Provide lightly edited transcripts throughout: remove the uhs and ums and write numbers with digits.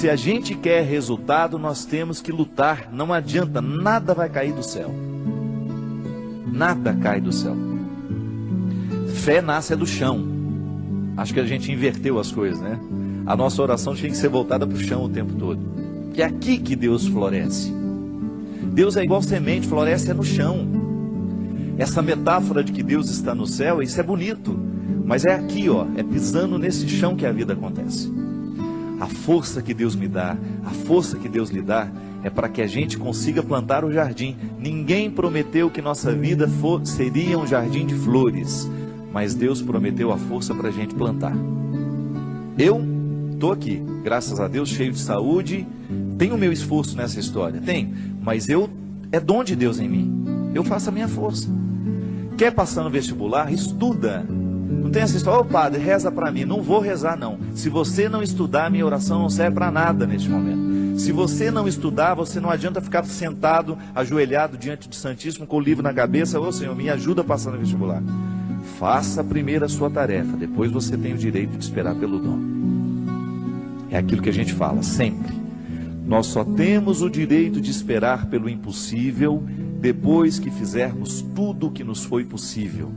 Se a gente quer resultado, nós temos que lutar. Não adianta, nada vai cair do céu. Nada cai do céu. Fé nasce do chão. Acho que a gente inverteu as coisas, né? A nossa oração tinha que ser voltada para o chão o tempo todo. Que é aqui que Deus floresce. Deus é igual semente, floresce no chão. Essa metáfora de que Deus está no céu, isso é bonito. Mas é aqui, ó, é pisando nesse chão que a vida acontece. A força que Deus me dá, a força que Deus lhe dá, é para que a gente consiga plantar o jardim. Ninguém prometeu que nossa vida seria um jardim de flores, mas Deus prometeu a força para a gente plantar. Eu estou aqui, graças a Deus, cheio de saúde. Tem o meu esforço nessa história? Tem, mas é dom de Deus em mim. Eu faço a minha força. Quer passar no vestibular? Estuda. Não tem essa história, ô padre, reza para mim. Não vou rezar não. Se você não estudar, minha oração não serve para nada neste momento. Se você não estudar, você não adianta ficar sentado, ajoelhado diante do Santíssimo, com o livro na cabeça. Ô Senhor, me ajuda a passar no vestibular. Faça primeiro a sua tarefa, depois você tem o direito de esperar pelo dom. É aquilo que a gente fala, sempre. Nós só temos o direito de esperar pelo impossível depois que fizermos tudo o que nos foi possível.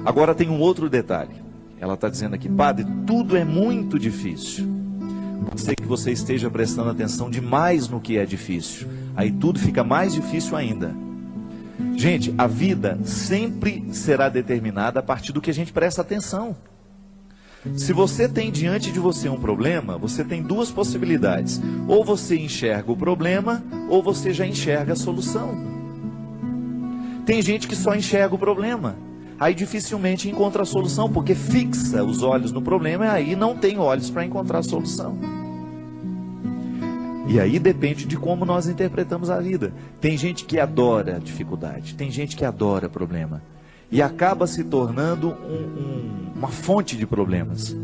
Agora tem um outro detalhe. Ela está dizendo aqui, padre, tudo é muito difícil. Pode ser que você esteja prestando atenção demais no que é difícil. Aí tudo fica mais difícil ainda. Gente, a vida sempre será determinada a partir do que a gente presta atenção. Se você tem diante de você um problema, você tem duas possibilidades. Ou você enxerga o problema, ou você já enxerga a solução. Tem gente que só enxerga o problema. Aí dificilmente encontra a solução, porque fixa os olhos no problema e aí não tem olhos para encontrar a solução. E aí depende de como nós interpretamos a vida. Tem gente que adora dificuldade, tem gente que adora problema. E acaba se tornando uma fonte de problemas,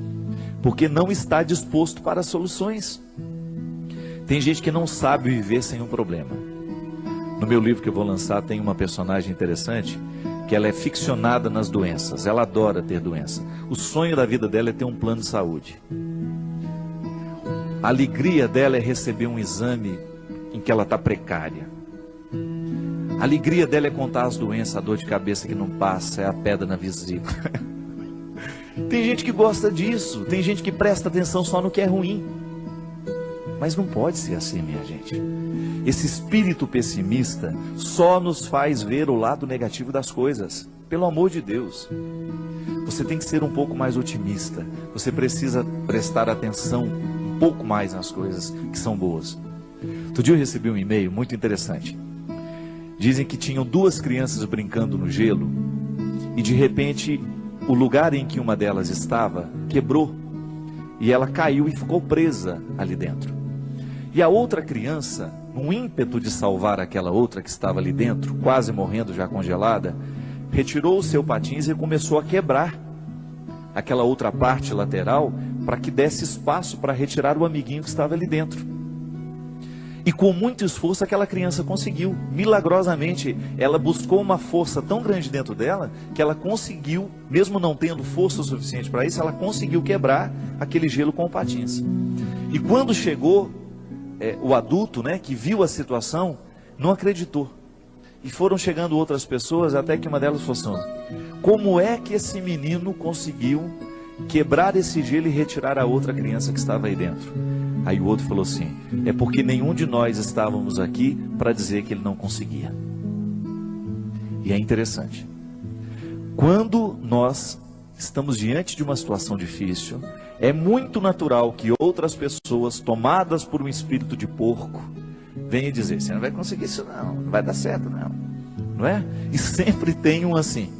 porque não está disposto para soluções. Tem gente que não sabe viver sem um problema. No meu livro que eu vou lançar tem uma personagem interessante, que ela é ficcionada nas doenças, ela adora ter doença. O sonho da vida dela é ter um plano de saúde. A alegria dela é receber um exame em que ela está precária. A alegria dela é contar as doenças, a dor de cabeça que não passa, é a pedra na vesícula. Tem gente que gosta disso, tem gente que presta atenção só no que é ruim. Mas não pode ser assim, minha gente. Esse espírito pessimista só nos faz ver o lado negativo das coisas. Pelo amor de Deus. Você tem que ser um pouco mais otimista. Você precisa prestar atenção um pouco mais nas coisas que são boas. Outro dia eu recebi um e-mail muito interessante. Dizem que tinham duas crianças brincando no gelo e de repente o lugar em que uma delas estava quebrou e ela caiu e ficou presa ali dentro. E a outra criança, num ímpeto de salvar aquela outra que estava ali dentro, quase morrendo já congelada, retirou o seu patins e começou a quebrar aquela outra parte lateral para que desse espaço para retirar o amiguinho que estava ali dentro. E com muito esforço aquela criança conseguiu, milagrosamente, ela buscou uma força tão grande dentro dela, que ela conseguiu, mesmo não tendo força suficiente para isso, ela conseguiu quebrar aquele gelo com o patins. E quando chegou o adulto, né, que viu a situação, não acreditou. E foram chegando outras pessoas, até que uma delas falou assim, como é que esse menino conseguiu quebrar esse gelo e retirar a outra criança que estava aí dentro? Aí o outro falou assim, é porque nenhum de nós estávamos aqui para dizer que ele não conseguia. E é interessante. Quando nós estamos diante de uma situação difícil, é muito natural que outras pessoas, tomadas por um espírito de porco, venham dizer, você não vai conseguir isso não, não vai dar certo não. Não é? E sempre tem um assim,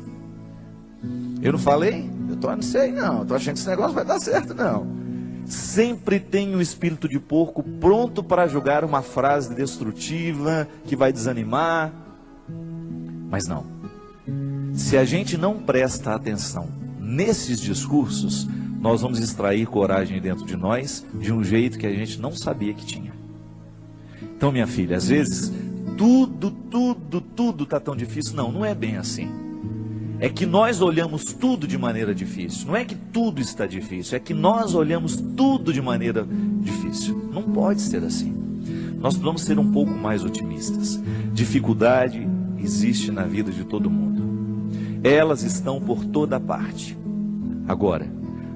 eu não falei? Não sei não, estou achando que esse negócio vai dar certo não. Sempre tem um espírito de porco pronto para julgar uma frase destrutiva, que vai desanimar. Mas não. Se a gente não presta atenção nesses discursos, nós vamos extrair coragem dentro de nós, de um jeito que a gente não sabia que tinha. Então, minha filha, às vezes, tudo está tão difícil. Não, não é bem assim. É que nós olhamos tudo de maneira difícil. Não é que tudo está difícil, é que nós olhamos tudo de maneira difícil. Não pode ser assim. Nós precisamos ser um pouco mais otimistas. Dificuldade existe na vida de todo mundo. Elas estão por toda parte. Agora,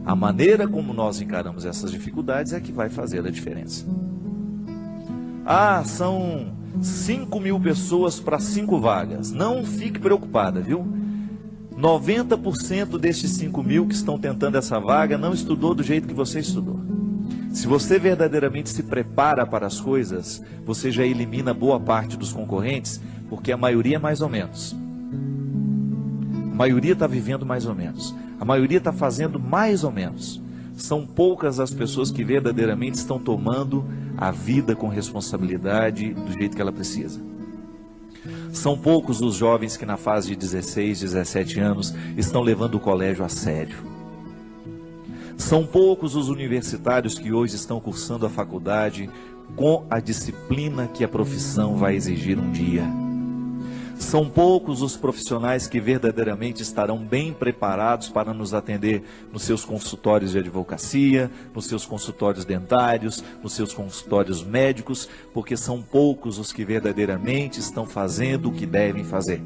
a maneira como nós encaramos essas dificuldades é que vai fazer a diferença. São 5.000 pessoas para 5 vagas. Não fique preocupada, viu? 90% destes 5.000 que estão tentando essa vaga não estudou do jeito que você estudou. Se você verdadeiramente se prepara para as coisas, você já elimina boa parte dos concorrentes, porque a maioria é mais ou menos. A maioria está vivendo mais ou menos. A maioria está fazendo mais ou menos. São poucas as pessoas que verdadeiramente estão tomando a vida com responsabilidade do jeito que ela precisa. São poucos os jovens que na fase de 16, 17 anos estão levando o colégio a sério. São poucos os universitários que hoje estão cursando a faculdade com a disciplina que a profissão vai exigir um dia. São poucos os profissionais que verdadeiramente estarão bem preparados para nos atender nos seus consultórios de advocacia, nos seus consultórios dentários, nos seus consultórios médicos, porque são poucos os que verdadeiramente estão fazendo o que devem fazer.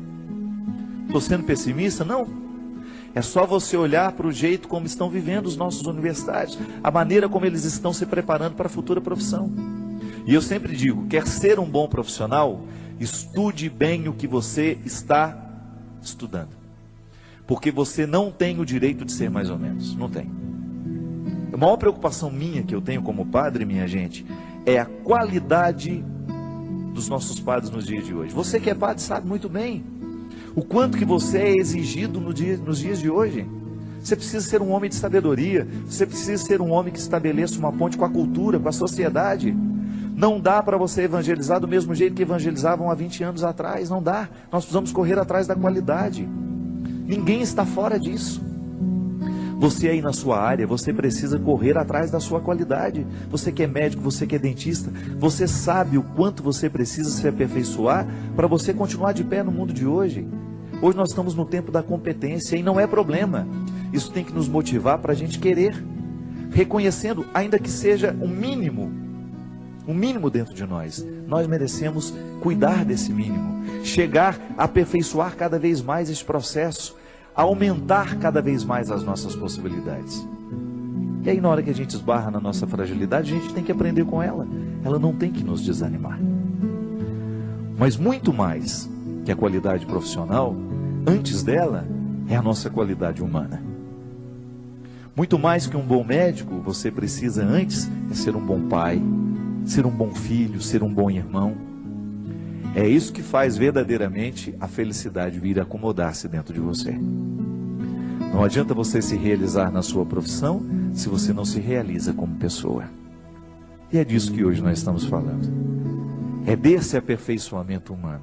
Estou sendo pessimista? Não. É só você olhar para o jeito como estão vivendo os nossos universitários, a maneira como eles estão se preparando para a futura profissão. E eu sempre digo, quer ser um bom profissional? Estude bem o que você está estudando. Porque você não tem o direito de ser mais ou menos. Não tem. A maior preocupação minha que eu tenho como padre, minha gente, é a qualidade dos nossos padres nos dias de hoje. Você que é padre sabe muito bem o quanto que você é exigido nos dias de hoje. Você precisa ser um homem de sabedoria. Você precisa ser um homem que estabeleça uma ponte com a cultura, com a sociedade. Não dá para você evangelizar do mesmo jeito que evangelizavam há 20 anos atrás. Não dá. Nós precisamos correr atrás da qualidade. Ninguém está fora disso. Você aí na sua área, você precisa correr atrás da sua qualidade. Você que é médico, você que é dentista, você sabe o quanto você precisa se aperfeiçoar para você continuar de pé no mundo de hoje. Hoje nós estamos no tempo da competência e não é problema. Isso tem que nos motivar para a gente querer, reconhecendo, ainda que seja um mínimo dentro de nós. Nós merecemos cuidar desse mínimo, chegar a aperfeiçoar cada vez mais esse processo, a aumentar cada vez mais as nossas possibilidades. E aí na hora que a gente esbarra na nossa fragilidade, a gente tem que aprender com ela. Ela não tem que nos desanimar. Mas muito mais que a qualidade profissional, antes dela, é a nossa qualidade humana. Muito mais que um bom médico, você precisa antes ser um bom pai, ser um bom filho, ser um bom irmão. É isso que faz verdadeiramente a felicidade vir acomodar-se dentro de você. Não adianta você se realizar na sua profissão se você não se realiza como pessoa. E é disso que hoje nós estamos falando. É desse aperfeiçoamento humano.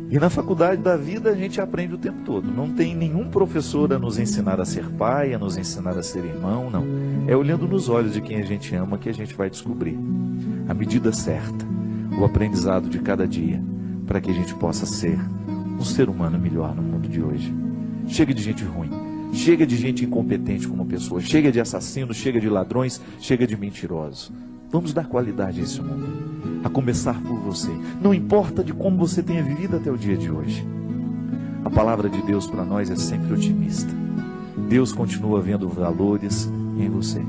E na faculdade da vida a gente aprende o tempo todo. Não tem nenhum professor a nos ensinar a ser pai, a nos ensinar a ser irmão, não. É olhando nos olhos de quem a gente ama que a gente vai descobrir a medida certa, o aprendizado de cada dia, para que a gente possa ser um ser humano melhor no mundo de hoje. Chega de gente ruim, chega de gente incompetente como pessoa, chega de assassinos, chega de ladrões, chega de mentirosos. Vamos dar qualidade a esse mundo, a começar por você. Não importa de como você tenha vivido até o dia de hoje. A palavra de Deus para nós é sempre otimista. Deus continua vendo valores em você.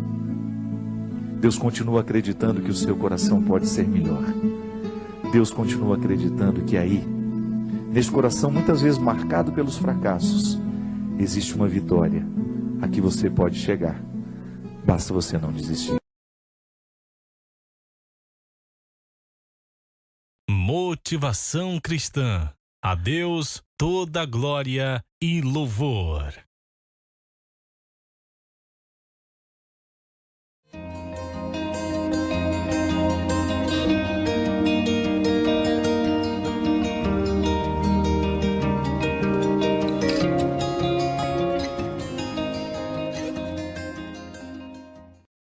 Deus continua acreditando que o seu coração pode ser melhor. Deus continua acreditando que aí, nesse coração muitas vezes marcado pelos fracassos, existe uma vitória a que você pode chegar. Basta você não desistir. Motivação cristã. A Deus toda glória e louvor.